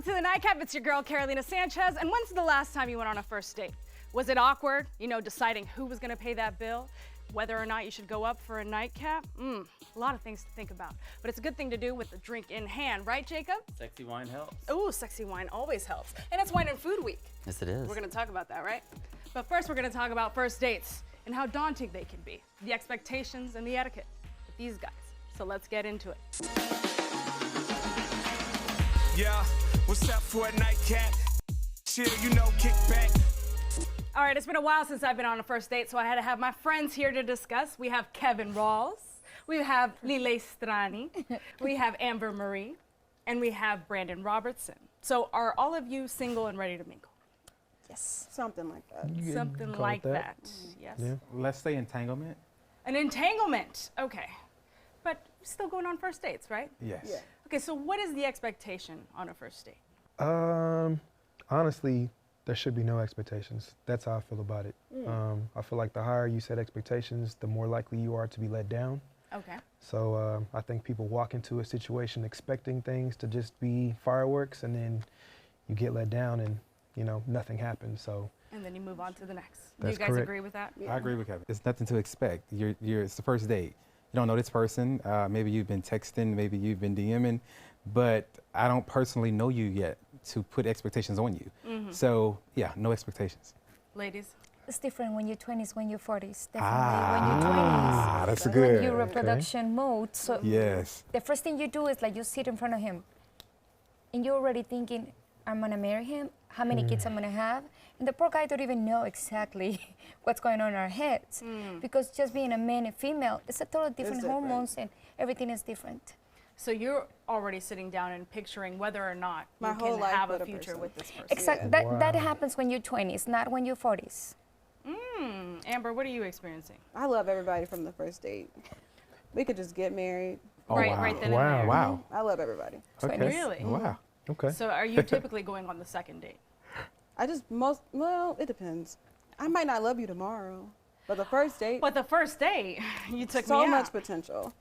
Welcome to the Nightcap. It's your girl, Carolina Sanchez. And when's the last time you went on a first date? Was it awkward, deciding who was gonna pay that bill? Whether or not you should go up for a nightcap? A lot of things to think about. But it's a good thing to do with a drink in hand, right, Jacob? Sexy wine helps. Ooh, sexy wine always helps. And it's Wine and Food Week. Yes, it is. We're gonna talk about that, right? But first, we're gonna talk about first dates and how daunting they can be, the expectations and the etiquette with these guys. So let's get into it. Yeah, what's up for a nightcap? Chill, kick back. All right, it's been a while since I've been on a first date, so I had to have my friends here to discuss. We have Kevin Rawls, we have Lile Strani, we have Amber Marie, and we have Brandon Robertson. So are all of you single and ready to mingle? Yes. Something like that. Something like that. Yes. Yeah. Let's say entanglement. An entanglement, okay. But still going on first dates, right? Yes. Yeah. Okay, so what is the expectation on a first date? Honestly, there should be no expectations. That's how I feel about it. I feel like the higher you set expectations, the more likely you are to be let down. Okay. So I think people walk into a situation expecting things to just be fireworks, and then you get let down and, nothing happens. So. And then you move on to the next. Do That's you guys correct. agree with that? I agree with Kevin. It's nothing to expect. It's the first date. You don't know this person. Maybe you've been texting, maybe you've been DMing, but I don't personally know you yet to put expectations on you. So yeah, no expectations. Ladies? It's different when you're 20s, when you're 40s. Definitely when you're 20s. That's When good. you're reproduction mode. So Yes. the first thing you do is like you sit in front of him and you're already thinking, I'm gonna marry him, how many kids I'm gonna have. And the poor guy don't even know exactly what's going on in our heads. Because just being a man and female, it's a totally different hormones and everything is different. So you're already sitting down and picturing whether or not My you whole can life have with a a future person. with this person. Exactly. That happens when you're 20s, not when you're 40s. Amber, what are you experiencing? I love everybody from the first date. We could just get married. Oh, right, wow. right then Wow. and there. Wow. I love everybody. Okay. Really? Wow. Okay. So are you typically going on the second date? It depends. I might not love you tomorrow, but the first date, But the first date, you took so me much out. potential.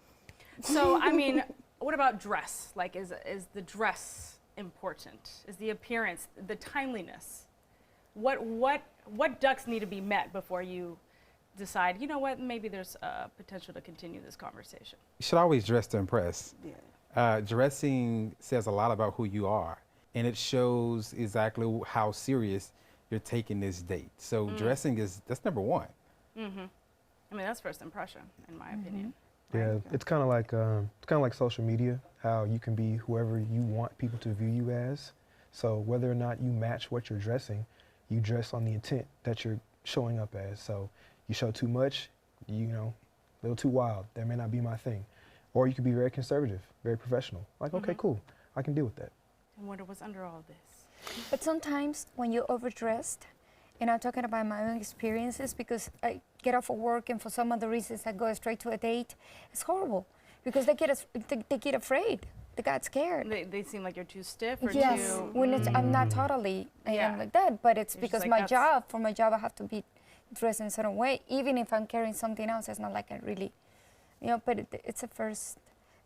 So, what about dress? Like, is the dress important? Is the appearance, the timeliness? What ducks need to be met before you decide, maybe there's potential to continue this conversation? You should always dress to impress. Yeah. Dressing says a lot about who you are, and it shows exactly how serious you're taking this date. So dressing that's number one. That's first impression, in my opinion. Yeah, it's kind of like social media, how you can be whoever you want people to view you as. So whether or not you match what you're dressing, you dress on the intent that you're showing up as. So you show too much, a little too wild, that may not be my thing. Or you could be very conservative, very professional. Like, okay, cool, I can deal with that. And what was under all this? But sometimes when you're overdressed, and I'm talking about my own experiences because I get off of work and for some other reasons I go straight to a date, it's horrible because they get afraid. They got scared. They seem like you're too stiff or Yes, too... when I'm not totally, I am like that, but it's You're just because like, my that's- job, for my job I have to be dressed in a certain way. Even if I'm carrying something else, it's not like I really, but it's a first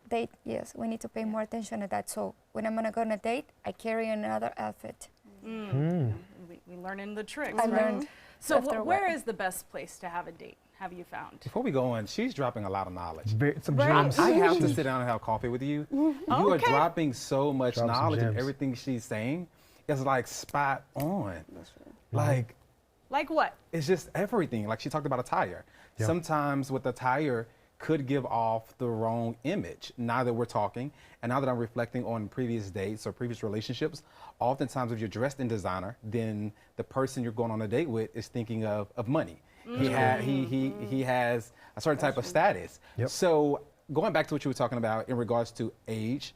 date, yes, we need to pay more attention to that. So when I'm gonna go on a date, I carry another outfit. We learning the tricks, I right? learned. So after a where while. is the best place to have a date, have you found? Before we go on, she's dropping a lot of knowledge. Some Right. gems. I have to sit down and have coffee with you. You are Okay. dropping so much Drop some knowledge, and gems. everything she's saying is like spot on. That's true. Like, Like what? it's just everything. Like she talked about attire. Yeah. Sometimes with attire could give off the wrong image. Now that we're talking, and now that I'm reflecting on previous dates or previous relationships, oftentimes if you're dressed in designer, then the person you're going on a date with is thinking of money. He has a certain type of status. Yep. So going back to what you were talking about in regards to age,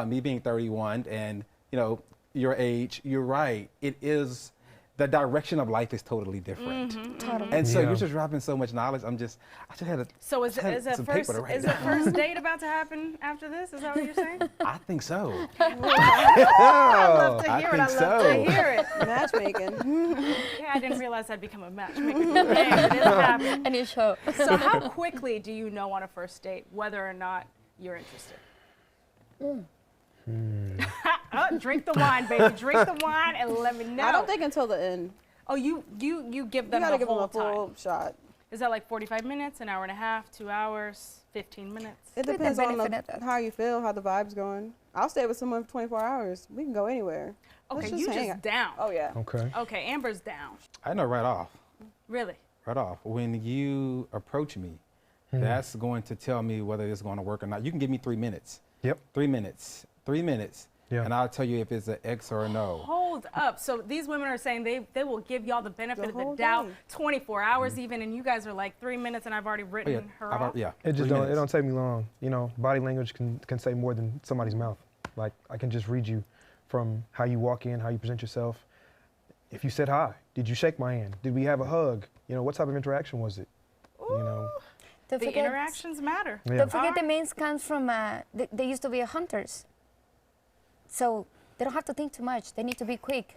me being 31 and your age, you're right. It is, the direction of life is totally different. Totally. And so Yeah. you're just dropping so much knowledge. I just had to. So is had it some first paper to write is it down. first date about to happen after this? Is that what you're saying? I think so. I love to I hear it. I think love so. to hear it. Matchmaking. Yeah, I didn't realize I'd become a matchmaker. Hey, it is happening. And you show. So how quickly do you know on a first date whether or not you're interested? Oh, drink the wine, baby. Drink the wine and let me know. I don't think until the end. Oh, you give You them gotta the give them whole a full time. shot. Is that like 45 minutes, an hour and a half, 2 hours, 15 minutes? It the depends on benefit of that. how you feel, how the vibe's going. I'll stay with someone for 24 hours. We can go anywhere. Okay, Let's you hang just out. down. Oh yeah. Okay. Okay, Amber's down. I know right off. Really? Right off. When you approach me, that's going to tell me whether it's going to work or not. You can give me 3 minutes. Yep. 3 minutes. 3 minutes. Yeah. And I'll tell you if it's an X or a no. Hold up. So these women are saying they will give y'all the benefit The of the whole doubt, day. 24 hours even, and you guys are like 3 minutes, and I've already Oh, written yeah. her I've al- off. yeah. It just 3 don't. It minutes. don't take me long. You know, body language can say more than somebody's mouth. Like I can just read you from how you walk in, how you present yourself. If you said hi, did you shake my hand? Did we have a hug? You know, what type of interaction was it? You know. Don't The forget, interactions matter. Yeah. don't forget the mains comes from, they used to be hunters. So they don't have to think too much. They need to be quick.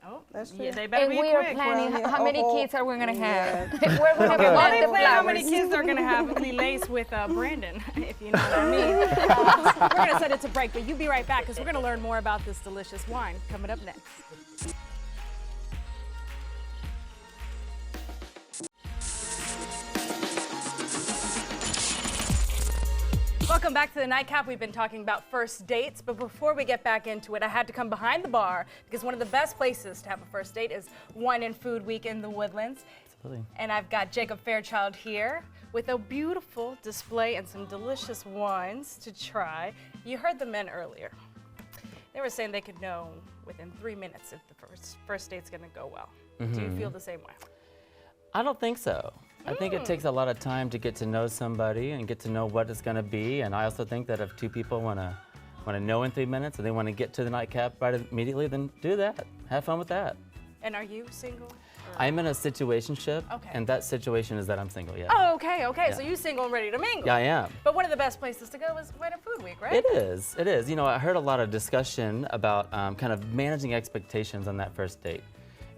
Oh, That's yeah, true. they better And be we are quick. planning Well, how many oh, kids are we going to yeah. have. We're going to Okay, while plant they the plan how many flowers. kids they're gonna have, be laced with Brandon, if you know what I mean. We're gonna set it to break, but you be right back because we're gonna learn more about this delicious wine coming up next. Welcome back to the Nightcap. We've been talking about first dates, but before we get back into it, I had to come behind the bar because one of the best places to have a first date is Wine and Food Week in the Woodlands. Absolutely. And I've got Jacob Fairchild here with a beautiful display and some delicious wines to try. You heard the men earlier. They were saying they could know within 3 minutes if the first date's gonna go well. Do you feel the same way? I don't think so. I think it takes a lot of time to get to know somebody and get to know what it's going to be. And I also think that if two people want to know in 3 minutes and they want to get to the nightcap right immediately, then do that. Have fun with that. And are you single? or- I'm in a situationship, Okay. and that situation is that I'm single. Yeah. Oh, okay, okay. Yeah. So you single and ready to mingle. Yeah, I am. But one of the best places to go is Wine and Food Week, right? It is. It is. You know, I heard a lot of discussion about kind of managing expectations on that first date.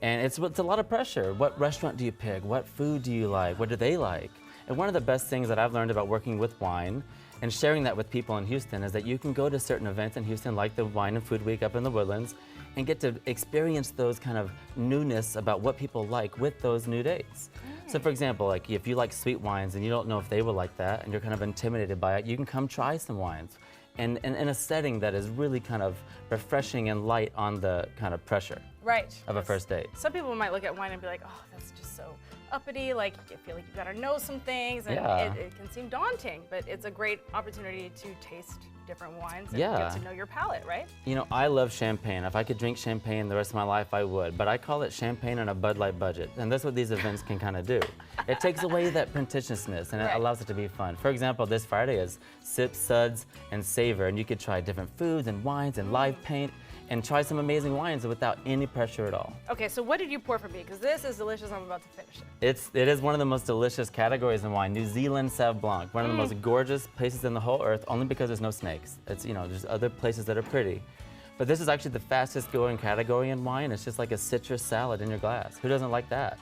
And it's a lot of pressure. What restaurant do you pick? What food do you like? What do they like? And one of the best things that I've learned about working with wine and sharing that with people in Houston is that you can go to certain events in Houston, like the Wine and Food Week up in the Woodlands, and get to experience those kind of newness about what people like with those new dates. So for example, like if you like sweet wines and you don't know if they will like that and you're kind of intimidated by it, you can come try some wines. And in a setting that is really kind of refreshing and light on the kind of pressure Right. of a first date. Some people might look at wine and be like, oh, that's just so uppity. Like, you feel like you gotta know some things, and Yeah. it can seem daunting, but it's a great opportunity to taste different wines and Yeah. get to know your palate, right? You know, I love champagne. If I could drink champagne the rest of my life, I would. But I call it champagne on a Bud Light budget. And that's what these events can kind of do. It takes away that pretentiousness and it Right. allows it to be fun. For example, this Friday is Sip, Suds, and Savor. And you could try different foods and wines and live paint and try some amazing wines without any pressure at all. Okay, so what did you pour for me? Because this is delicious. I'm about to finish it. It is one of the most delicious categories in wine. New Zealand Sauv Blanc, one of the most gorgeous places in the whole earth, only because there's no snakes. It's, you know, there's other places that are pretty. But this is actually the fastest growing category in wine. It's just like a citrus salad in your glass. Who doesn't like that?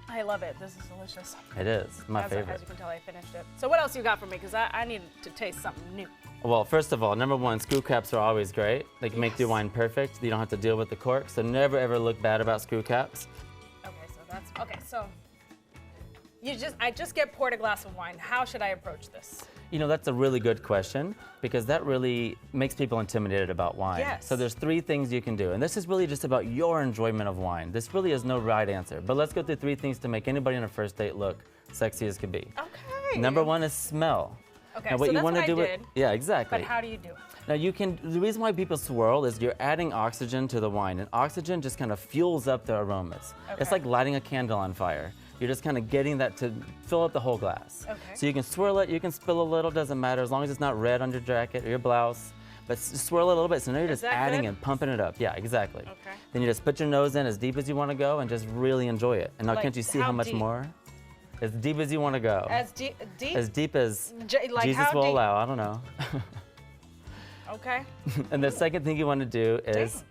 I love it. This is delicious. It is my As favorite. you can tell, I finished it. So what else you got for me? Because I need to taste something new. Well, first of all, number one, screw caps are always great. They can make your wine perfect. You don't have to deal with the cork. So never ever look bad about screw caps. Okay, so that's okay. So I just get poured a glass of wine. How should I approach this? You know, that's a really good question because that really makes people intimidated about wine. Yes. So there's 3 things you can do. And this is really just about your enjoyment of wine. This really is no right answer. But let's go through 3 things to make anybody on a first date look sexy as could be. Okay. Number 1 is smell. Okay, Now, so that's wanna what I did. Yeah, exactly. But how do you do it? Now the reason why people swirl is you're adding oxygen to the wine, and oxygen just kind of fuels up the aromas. It's Okay. like lighting a candle on fire. You're just kind of getting that to fill up the whole glass. Okay. So you can swirl it, you can spill a little, doesn't matter, as long as it's not red on your jacket or your blouse. But swirl it a little bit, so now you're Is just that adding good? and pumping it up. Yeah, exactly. Okay. Then you just put your nose in as deep as you want to go and just really enjoy it. And now Like, can't you see how how much deep? more? As deep as you want to go. As deep? As deep as Like Jesus how will deep? allow, I don't know. Okay. And the second thing you want to do is,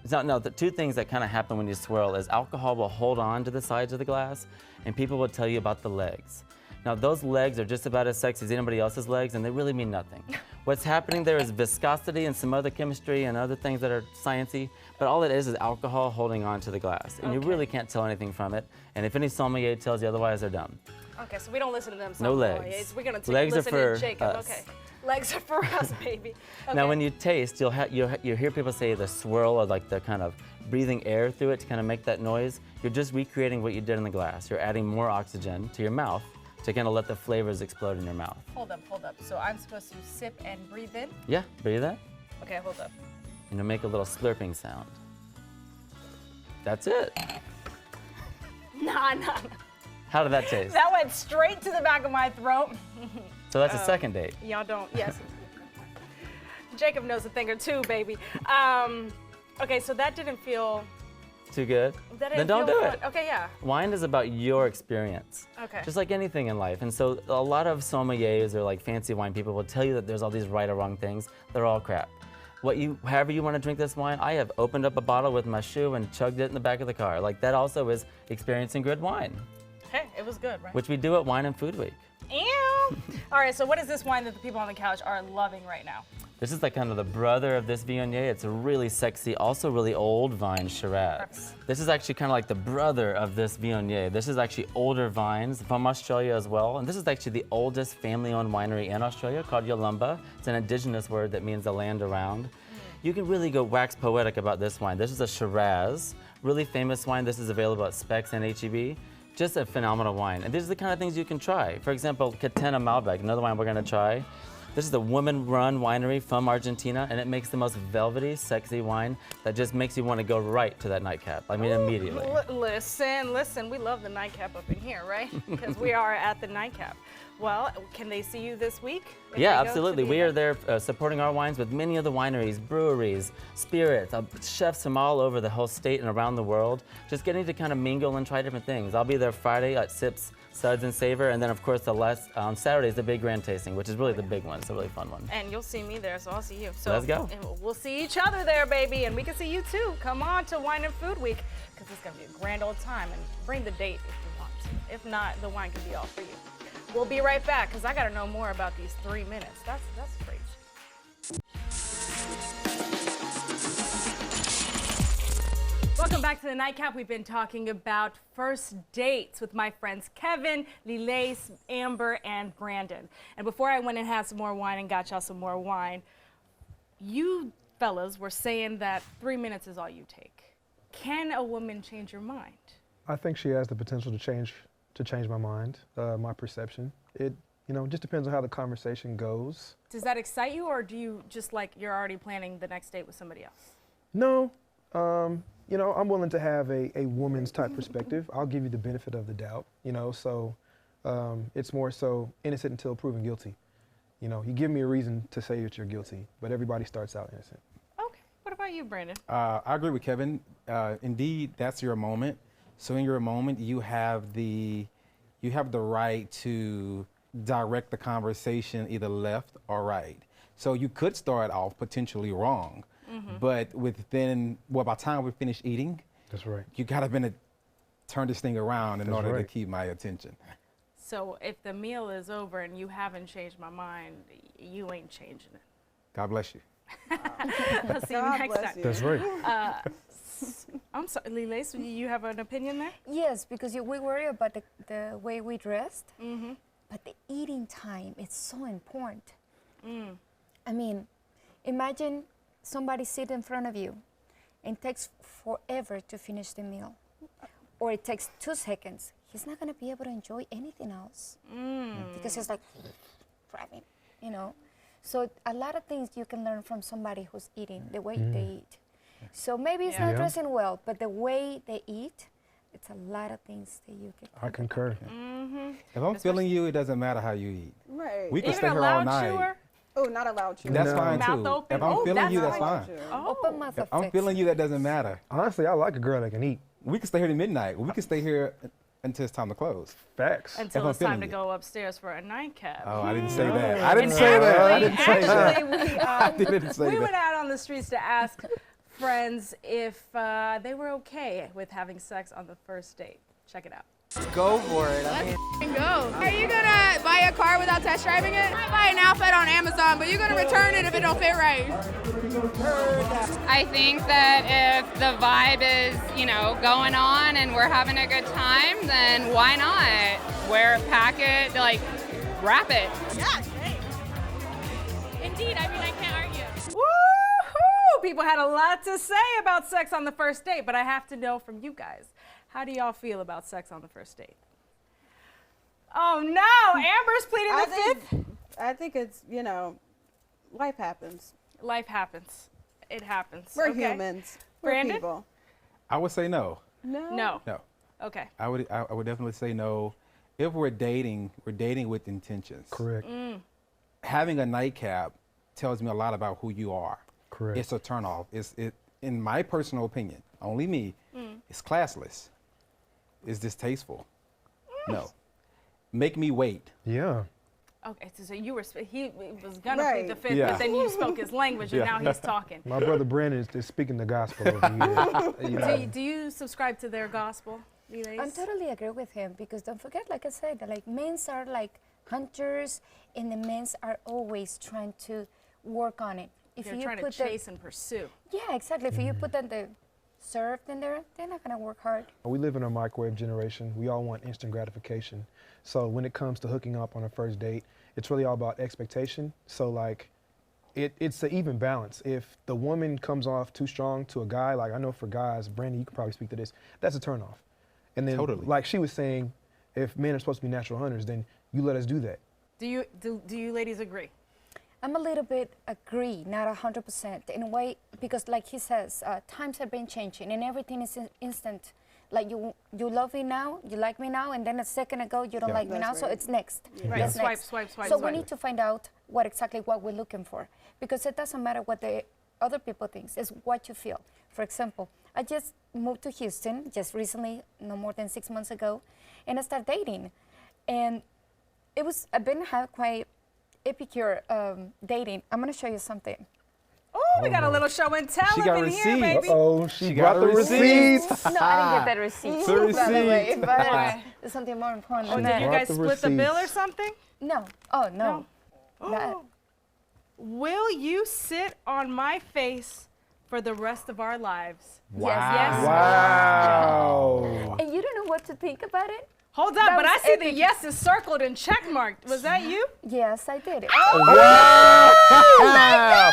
the 2 things that kind of happen when you swirl is alcohol will hold on to the sides of the glass, and people will tell you about the legs. Now those legs are just about as sexy as anybody else's legs, and they really mean nothing. What's happening there is viscosity and some other chemistry and other things that are sciencey, but all it is alcohol holding on to the glass, and you Okay. really can't tell anything from it. And if any sommelier tells you otherwise, they're dumb. Okay, so we don't listen to them. No sommeliers. legs. We're gonna Legs are listen for to Jacob. us. Okay, legs are for us, baby. Okay. Now, when you taste, you'll hear people say the swirl or like the kind of breathing air through it to kind of make that noise. You're just recreating what you did in the glass. You're adding more oxygen to your mouth to kind of let the flavors explode in your mouth. Hold up. So I'm supposed to sip and breathe in? Yeah, breathe that, Okay, hold up. and you'll make a little slurping sound. That's it. Nah. How did that taste? That went straight to the back of my throat. So that's a second date. Y'all don't, yes. Jacob knows a thing or two, baby. Okay, so that didn't feel, Too good? that Then didn't don't feel do fun. it. Okay, yeah. Wine is about your experience. Okay. Just like anything in life. And so a lot of sommeliers or like fancy wine people will tell you that there's all these right or wrong things. They're all crap. However you want to drink this wine, I have opened up a bottle with my shoe and chugged it in the back of the car. Like that also is experiencing good wine, Hey, it was good, right? which we do at Wine and Food Week. Ew. All right, so what is this wine that the people on the couch are loving right now? This is like kind of the brother of this Viognier. It's a really sexy, also really old vine Shiraz. Perfect. This is actually kind of like the brother of this Viognier. This is actually older vines from Australia as well. And this is actually the oldest family-owned winery in Australia called Yalumba. It's an indigenous word that means the land around. You can really go wax poetic about this wine. This is a Shiraz, really famous wine. This is available at Specs and H-E-B. Just a phenomenal wine. And these are the kind of things you can try. For example, Catena Malbec, another wine we're gonna try. This is a woman-run winery from Argentina, and it makes the most velvety, sexy wine that just makes you want to go right to that nightcap. I mean, immediately. Listen, we love the Nightcap up in here, right? Because we are at the Nightcap. Well, can they see you this week? if Yeah, they go to absolutely. the We are event? there supporting our wines with many of the wineries, breweries, spirits, chefs from all over the whole state and around the world, just getting to kind of mingle and try different things. I'll be there Friday at Sips, Suds, and Savor, and then of course on Saturday is the big grand tasting, which is really the big one. It's a really fun one. And you'll see me there, so I'll see you. So Let's go. and we'll see each other there, baby, and we can see you too. Come on to Wine and Food Week, because it's gonna be a grand old time. And bring the date if you want to. If not, the wine can be all for you. We'll be right back, because I gotta know more about these 3 minutes. That's crazy. Welcome back to the Nightcap. We've been talking about first dates with my friends Kevin, Lilace, Amber, and Brandon. And before I went and had some more wine and got y'all some more wine, you fellas were saying that 3 minutes is all you take. Can a woman change your mind? I think she has the potential to change my mind, my perception. It just depends on how the conversation goes. Does that excite you, or do you just like you're already planning the next date with somebody else? No, I'm willing to have a woman's type perspective. I'll give you the benefit of the doubt, so it's more so innocent until proven guilty. You give me a reason to say that you're guilty, but everybody starts out innocent. Okay. What about you, Brandon? I agree with Kevin. Indeed, that's your moment. So in your moment, you have the right to direct the conversation either left or right. So you could start off potentially wrong, but by the time we finish eating, That's right. you gotta turn this thing around in That's order to right. keep my attention. So if the meal is over and you haven't changed my mind, you ain't changing it. God bless you. I'll see you God next bless time. you. That's right. I'm sorry, Lilace, you have an opinion there? Yes, because we worry about the way we dressed, but the eating time is so important. I mean, imagine somebody sit in front of you and takes forever to finish the meal, or it takes 2 seconds. He's not going to be able to enjoy anything else because he's like grabbing, So a lot of things you can learn from somebody who's eating, the way they eat. So maybe it's not Yeah. dressing well, but the way they eat, it's a lot of things that you can. I concur. If I'm feeling you, it doesn't matter how you eat. Right. We can Even stay a here all loud night. chewer? Oh, not allowed to. That's No. fine Mouth too. open? If I'm Oh, feeling you, that's that's fine. fine. Open mouth If I'm affects. feeling you, that doesn't matter. Honestly, I like a girl that can eat. We can stay here to midnight. We can stay here until it's time to close. Facts. Until I'm it's time feeling to you. go upstairs for a nightcap. Oh, I didn't say that. I And didn't say that. I didn't say that. actually, I didn't say we that. went out on the streets to ask friends if they were okay with having sex on the first date. Check it out. Go for it. I mean, Go. Are you gonna buy a car without test driving it? I buy an outfit on Amazon, but you're gonna return it if it don't fit right. I think that if the vibe is, going on and we're having a good time, then why not? Wear it, pack it, like, wrap it. Yeah. Indeed, I mean, I can't argue. Woohoo! People had a lot to say about sex on the first date, but I have to know from you guys, how do y'all feel about sex on the first date? Oh no, Amber's pleading the fifth. I think it's, life happens. Life happens. It happens. We're okay. humans. We're Brandon? people. I would say no. No. No. Okay. I would definitely say no. If we're dating with intentions. Correct. Having a nightcap tells me a lot about who you are. Correct. It's a turnoff. In my personal opinion, only me, it's classless. It's distasteful. No. Make me wait. Yeah. Okay, so he was gonna plead the fifth, Yeah. but then you spoke his language, and now he's talking. My brother Brandon is speaking the gospel over here. Do you subscribe to their gospel, Lilies? I totally agree with him because don't forget, like I said, that, like men's are like hunters and the men's are always trying to work on it. If They're you trying to put chase and pursue. yeah, exactly. If you put them the served in there, they're not gonna work hard. We live in a microwave generation. We all want instant gratification. So when it comes to hooking up on a first date, it's really all about expectation. So like, it's an even balance. If the woman comes off too strong to a guy, like I know for guys, Brandon, you could probably speak to this, that's a turnoff. And then, Totally. like she was saying, if men are supposed to be natural hunters, then you let us do that. Do you ladies agree? I'm a little bit agree, not 100%. In a way, because like he says, times have been changing and everything is instant. Like you love me now, you like me now, and then a second ago you don't like me now, so it's next. Right. It's Swipe, next. swipe, swipe, So swipe. we need to find out what we're looking for, because it doesn't matter what the other people think. It's what you feel. For example, I just moved to Houston just recently, no more than 6 months ago, and I started dating, and I've been quite epicure dating. I'm gonna show you something. Oh, we got a little show and tell She up got in here, receipts. baby. Oh, she got brought the receipts. receipts. No, I didn't get that receipt. The by the way, receipt. but there's something more important Oh, than did that. you Brought guys the split the bill or receipts. something? No. Oh, no. Not- Will you sit on my face for the rest of our lives? Wow. Yes. Wow. And you don't know what to think about it? Hold up, That but I was see the epic. yes is circled and check marked. Was that you? Yes, I did it. Wow. Wow.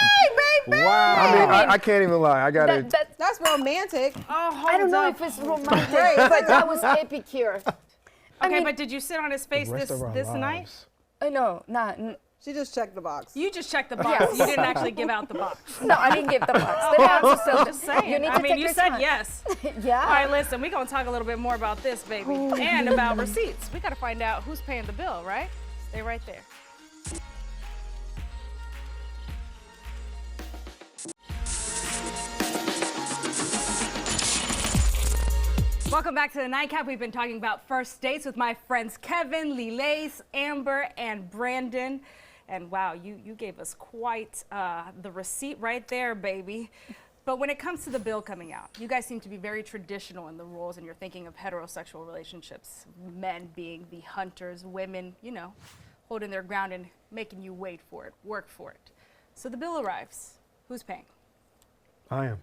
I mean, I can't even lie. I got it. That's romantic. Oh, hold I don't know up. if it's romantic, but that was epicure. Okay, but did you sit on his face The rest this of our night? lives. No, She just checked the box. You just checked the box. You didn't actually give out the box. no, I didn't give the box. The box is still Just saying. You need I to mean, take you your said time. yes. Yeah. All right, listen, we're going to talk a little bit more about this, baby, and about receipts. We got to find out who's paying the bill, right? Stay right there. Welcome back to the Nightcap. We've been talking about first dates with my friends Kevin, Lilays, Amber, and Brandon. And wow, you gave us quite the receipt right there, baby. But when it comes to the bill coming out, you guys seem to be very traditional in the rules, and you're thinking of heterosexual relationships, men being the hunters, women, holding their ground and making you wait for it, work for it. So the bill arrives. Who's paying? I am.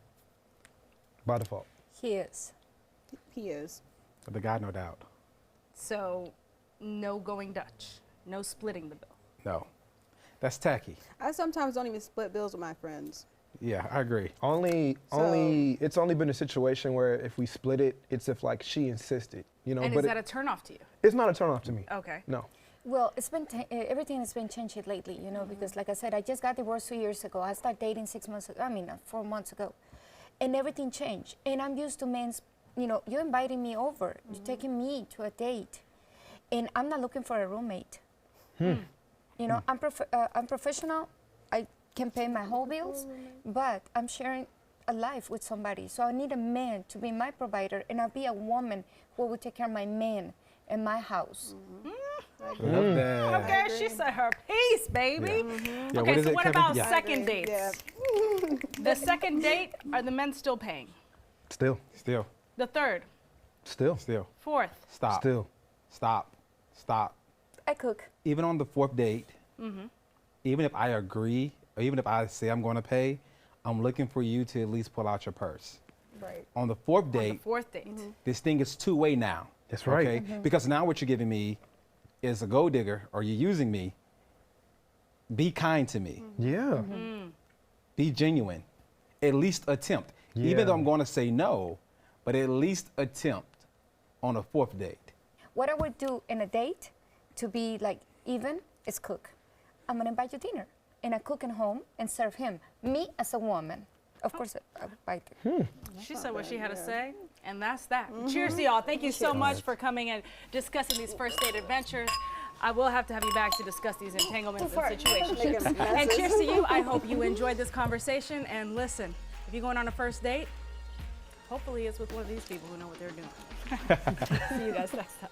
By default. He is. He is. The guy, no doubt. So no going Dutch, no splitting the bill. No. That's tacky. I sometimes don't even split bills with my friends. Yeah, I agree. It's only been a situation where if we split it, it's if like she insisted, And but is that a turnoff to you? it's not a turn off to me. Okay. No. Well, it's been everything has been changing lately, because like I said, I just got divorced 2 years ago. I started dating 6 months ago. 4 months ago, and everything changed. And I'm used to men's, you're inviting me over, you're taking me to a date, and I'm not looking for a roommate. I'm professional. I can pay my whole bills, but I'm sharing a life with somebody. So I need a man to be my provider, and I'll be a woman who will take care of my man and my house. Love that. Okay, she said her piece, baby. Yeah, Okay, is so it, what Kevin? about Yeah. second dates? Yeah. The second date, are the men still paying? Still. Still. The third, Still. Still. Fourth. Stop. Still. Stop. Stop. I cook. Even on the 4th date, even if I agree, or even if I say I'm going to pay, I'm looking for you to at least pull out your purse. Right. On the 4th On date, the fourth date. this thing is two-way now. That's right. Okay? Because now what you're giving me is a gold digger, or you're using me. Be kind to me. Yeah. Be genuine. At least attempt. Even though I'm going to say no, but at least attempt on a 4th date. What I would do in a date to be like even is cook. I'm gonna invite you dinner, and I cook at home and serve him. Me as a woman, of course, I buy it. She said what she had to say, and that's that. Cheers to y'all. Thank you so much for coming and discussing these first date adventures. I will have to have you back to discuss these entanglements and situationships. And cheers to you. I hope you enjoyed this conversation. And listen, if you're going on a first date, hopefully it's with one of these people who know what they're doing. See you guys next time.